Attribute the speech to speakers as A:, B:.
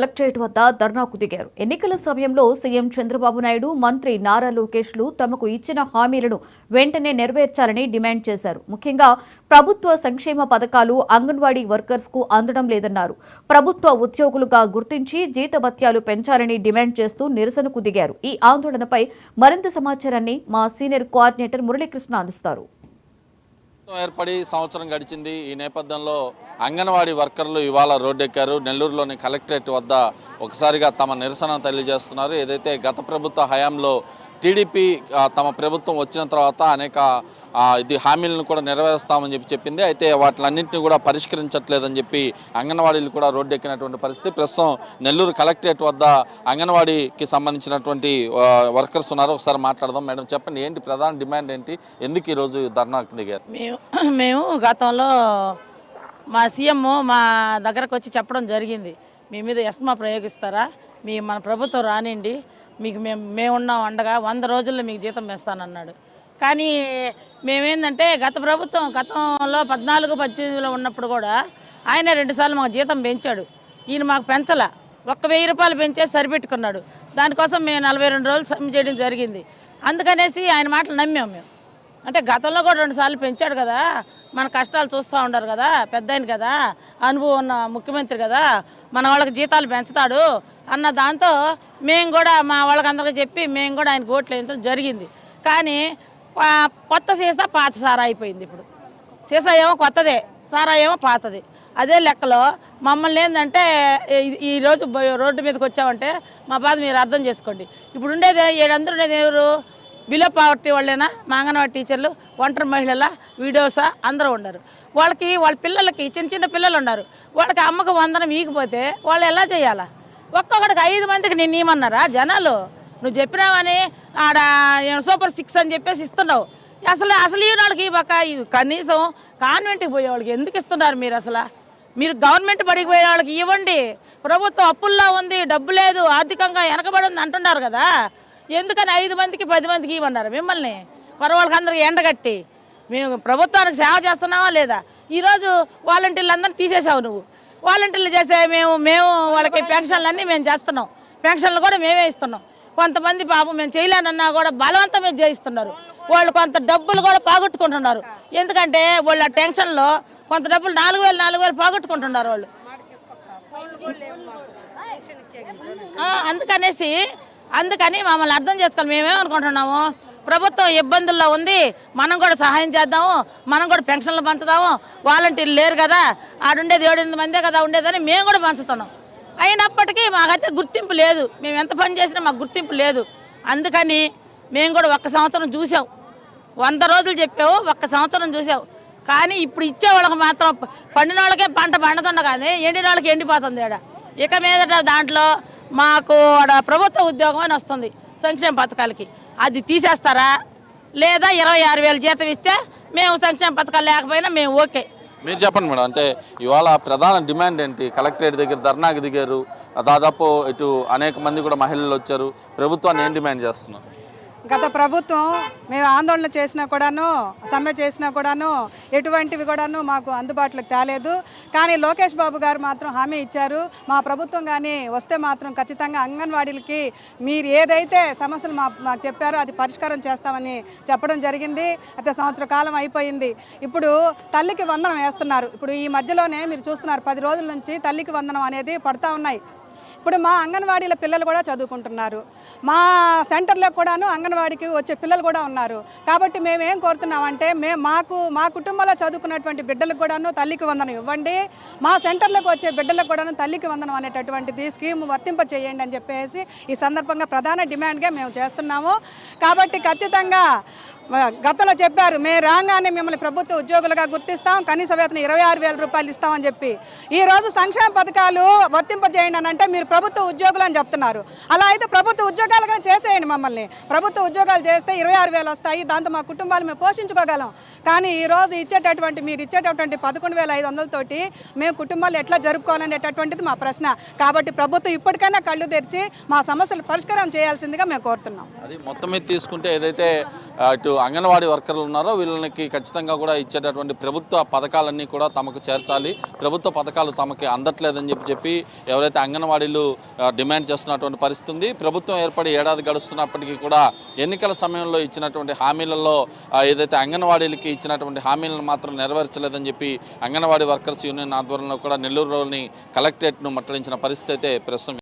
A: Collectorate వద్ద ధర్నాకు దిగారు. ఎన్నికల సమయంలో సీఎం చంద్రబాబు నాయుడు, మంత్రి నారా లోకేష్లు తమకు ఇచ్చిన హామీలను వెంటనే నెరవేర్చాలని డిమాండ్ చేశారు. ముఖ్యంగా ప్రభుత్వ సంక్షేమ పథకాలు అంగన్వాడీ వర్కర్స్ కు అందడం లేదన్నారు. ప్రభుత్వ ఉద్యోగులుగా గుర్తించి జీతభత్యాలు పెంచాలని డిమాండ్ చేస్తూ నిరసనకు దిగారు. ఈ ఆందోళనపై మరింత సమాచారాన్ని మా సీనియర్ కోఆర్డినేటర్ మురళీకృష్ణ అందిస్తారు.
B: ఏర్పడి సంవత్సరం గడిచింది. ఈ నేపథ్యంలో అంగన్వాడీ వర్కర్లు ఇవాళ రోడ్డెక్కారు. నెల్లూరులోని కలెక్టరేట్ వద్ద ఒకసారిగా తమ నిరసన తెలియజేస్తున్నారు. ఏదైతే గత ప్రభుత్వ హయాంలో టీడీపీ తమ ప్రభుత్వం వచ్చిన తర్వాత అనేక హామీలను కూడా నెరవేరుస్తామని చెప్పింది. అయితే వాటిలన్నింటినీ కూడా పరిష్కరించట్లేదని చెప్పి అంగన్వాడీలు కూడా రోడ్డెక్కినటువంటి పరిస్థితి. ప్రస్తుతం నెల్లూరు కలెక్టరేట్ వద్ద అంగన్వాడీకి సంబంధించినటువంటి వర్కర్స్ ఉన్నారు. ఒకసారి మాట్లాడదాం. మేడం చెప్పండి, ఏంటి ప్రధాన డిమాండ్ ఏంటి, ఎందుకు ఈరోజు ధర్నాకు దిగారు?
C: మేము గతంలో మా సీఎం మా దగ్గరకు వచ్చి చెప్పడం జరిగింది, మీ మీద ఎస్మా ప్రయోగిస్తారా, మన ప్రభుత్వం రానిండి, మీకు మేమున్నాం అండగా, 100 రోజుల్లో మీకు జీతం వేస్తానన్నాడు. కానీ మేమేందంటే గతంలో 14-18లో ఉన్నప్పుడు కూడా ఆయన 2 సార్లు మాకు జీతం పెంచాడు. ఈయన మాకు పెంచలా, 1000 రూపాయలు పెంచేసి సరిపెట్టుకున్నాడు. దానికోసం మేము 42 రోజులు సమ్మె చేయడం జరిగింది. అందుకనేసి ఆయన మాటలు నమ్మాము మేము. అంటే గతంలో కూడా 2 సార్లు పెంచాడు కదా, మన కష్టాలు చూస్తూ ఉండరు కదా, పెద్ద ఆయన కదా, అనుభవం ఉన్న ముఖ్యమంత్రి కదా, మన వాళ్ళకి జీతాలు పెంచుతాడు అన్న దాంతో మేము కూడా మా వాళ్ళకందరికీ చెప్పి మేము కూడా ఆయన ఓట్లు వేయించడం జరిగింది. కానీ కొత్త సీసా పాత సారా అయిపోయింది. ఇప్పుడు సీసా ఏమో కొత్తదే, సారా ఏమో పాతది. అదే లెక్కలో మమ్మల్ని ఏంటంటే ఈరోజు రోడ్డు మీదకి వచ్చామంటే మా బాధ మీరు అర్థం చేసుకోండి. ఇప్పుడు ఉండేది 700 ఉండేది ఎవరు? బిలో పావర్టీ వాళ్ళేనా? మా అంగన్వాడీ టీచర్లు, ఒంటరి మహిళల, వీడియోసా అందరూ ఉన్నారు. వాళ్ళ పిల్లలకి చిన్న పిల్లలు ఉన్నారు. వాళ్ళకి అమ్మకు 100 ఈగిపోతే వాళ్ళు ఎలా చేయాలా? ఒక్కొక్కడికి 5 మందికి నేను ఇవ్వమన్నారా జనాలు? నువ్వు చెప్పినావని ఆడ సూపర్ 6 అని చెప్పేసి ఇస్తున్నావు. అసలు ఈ వాళ్ళకి కనీసం కాన్వెంట్కి పోయేవాళ్ళకి ఎందుకు ఇస్తున్నారు మీరు? మీరు గవర్నమెంట్ బడికి పోయే వాళ్ళకి ఇవ్వండి. ప్రభుత్వం అప్పుల్లో ఉంది, డబ్బు లేదు, ఆర్థికంగా వెనకబడి ఉంది అంటున్నారు కదా, ఎందుకని 5 మందికి 10 మందికి ఇవ్వన్నారు మిమ్మల్ని? కొరవాళ్ళకి అందరికి ఎండగట్టి మేము ప్రభుత్వానికి సేవ చేస్తున్నావా లేదా? ఈరోజు వాలంటీర్లు అందరినీ తీసేసావు నువ్వు. వాలంటీర్లు చేసే మేము వాళ్ళకి పెన్షన్లన్నీ మేము చేస్తున్నాం. పెన్షన్లు కూడా మేమే ఇస్తున్నాం. కొంతమంది పాపం మేము చేయలేనన్నా కూడా బలవంతం మీద చేయిస్తున్నారు. వాళ్ళు కొంత డబ్బులు కూడా పోగొట్టుకుంటున్నారు. ఎందుకంటే వాళ్ళ టెన్షన్లో కొంత డబ్బులు 4000 పోగొట్టుకుంటున్నారు వాళ్ళు. అందుకని మమ్మల్ని అర్థం చేసుకోవాలి. మేమేమనుకుంటున్నాము, ప్రభుత్వం ఇబ్బందుల్లో ఉంది, మనం కూడా సహాయం చేద్దాము, మనం కూడా పెన్షన్లు పంచుదాము. వాలంటీర్లు లేరు కదా, ఆడుండేది 7-8 మందే కదా ఉండేదని మేము కూడా పంచుతున్నాం. అయినప్పటికీ మాకైతే గుర్తింపు లేదు. మేము ఎంత పని చేసినా మాకు గుర్తింపు లేదు. అందుకని మేము కూడా 1 సంవత్సరం చూసాం. 100 రోజులు చెప్పావు, 1 సంవత్సరం చూసావు. కానీ ఇప్పుడు ఇచ్చేవాళ్ళకి మాత్రం పండిన వాళ్ళకే పంట పండుతుండ కానీ ఎండిన వాళ్ళకి ఎండిపోతుంది. ఇక మీదట దాంట్లో మాకు ప్రభుత్వ ఉద్యోగం అని వస్తుంది సంక్షేమ పథకాలకి, అది తీసేస్తారా? లేదా 26,000 జీతం ఇస్తే మేము సంక్షేమ పథకాలు లేకపోయినా మేము ఓకే.
B: మీరు చెప్పండి మేడం, అంటే ఇవాళ ప్రధాన డిమాండ్ ఏంటి? కలెక్టరేట్ దగ్గర ధర్నాకి దిగారు, దాదాపు ఇటు అనేక మంది కూడా మహిళలు వచ్చారు. ప్రభుత్వాన్ని ఏం డిమాండ్ చేస్తున్నారు?
D: గత ప్రభుత్వం మేము ఆందోళన చేసినా కూడాను, సమ్మె చేసినా కూడాను ఎటువంటివి కూడాను మాకు అందుబాటులోకి తేలేదు. కానీ లోకేష్ బాబు గారు మాత్రం హామీ ఇచ్చారు, మా ప్రభుత్వం కానీ వస్తే మాత్రం ఖచ్చితంగా అంగన్వాడీలకి మీరు ఏదైతే సమస్యలు మాకు చెప్పారో అది పరిష్కారం చేస్తామని చెప్పడం జరిగింది. అయితే సంవత్సర కాలం అయిపోయింది. ఇప్పుడు తల్లికి వందనం వేస్తున్నారు. ఇప్పుడు ఈ మధ్యలోనే మీరు చూస్తున్నారు, 10 రోజుల నుంచి తల్లికి వందనం అనేది పడతా ఉన్నాయి. ఇప్పుడు మా అంగన్వాడీల పిల్లలు కూడా చదువుకుంటున్నారు. మా సెంటర్లో కూడాను అంగన్వాడీకి వచ్చే పిల్లలు కూడా ఉన్నారు. కాబట్టి మేమేం కోరుతున్నామంటే మా కుటుంబంలో చదువుకున్నటువంటి బిడ్డలకు కూడాను తల్లికి వందనం ఇవ్వండి, మా సెంటర్లకు వచ్చే బిడ్డలకు కూడాను తల్లికి వందనం అనేటటువంటిది స్కీమ్ వర్తింప చేయండి అని చెప్పేసి ఈ సందర్భంగా ప్రధాన డిమాండ్గా మేము చేస్తున్నాము. కాబట్టి ఖచ్చితంగా గతంలో చెప్పారు, మేము రాగానే మిమ్మల్ని ప్రభుత్వ ఉద్యోగులుగా గుర్తిస్తాం, కనీస వేతనం 26,000 రూపాయలు ఇస్తామని చెప్పి. ఈరోజు సంక్షేమ పథకాలు వర్తింపజేయండి అని అంటే మీరు ప్రభుత్వ ఉద్యోగులు అని చెప్తున్నారు. అలా అయితే ప్రభుత్వ ఉద్యోగాలుగా చేసేయండి మమ్మల్ని. ప్రభుత్వ ఉద్యోగాలు చేస్తే 26,000 వస్తాయి, దాంతో మా కుటుంబాలు మేము పోషించుకోగలం. కానీ ఈరోజు మీరు ఇచ్చేటటువంటి 11,500 తోటి మేము కుటుంబాలు ఎట్లా జరుపుకోవాలనేటటువంటిది మా ప్రశ్న. కాబట్టి ప్రభుత్వం ఇప్పటికైనా కళ్ళు తెరిచి మా సమస్యలు పరిష్కారం చేయాల్సిందిగా మేము కోరుతున్నాం.
B: అది మొత్తం మీద తీసుకుంటే ఏదైతే ఇటు అంగన్వాడీ వర్కర్లు ఉన్నారో వీళ్ళకి ఖచ్చితంగా కూడా ఇచ్చేటటువంటి ప్రభుత్వ పథకాలన్నీ కూడా తమకు చేర్చాలి, ప్రభుత్వ పథకాలు తమకి అందట్లేదని చెప్పి ఎవరైతే అంగన్వాడీలు డిమాండ్ చేస్తున్నటువంటి పరిస్థితి ఉంది. ప్రభుత్వం ఏర్పడి ఏడాది గడుస్తున్నప్పటికీ కూడా ఎన్నికల సమయంలో ఇచ్చినటువంటి హామీలలో ఏదైతే అంగన్వాడీలకి ఇచ్చినటువంటి హామీలను మాత్రం నెరవేర్చలేదని చెప్పి అంగన్వాడీ వర్కర్స్ యూనియన్ ఆధ్వర్యంలో కూడా నెల్లూరులోని కలెక్టరేట్ను ముట్టడించిన పరిస్థితి అయితే ప్రస్తుతం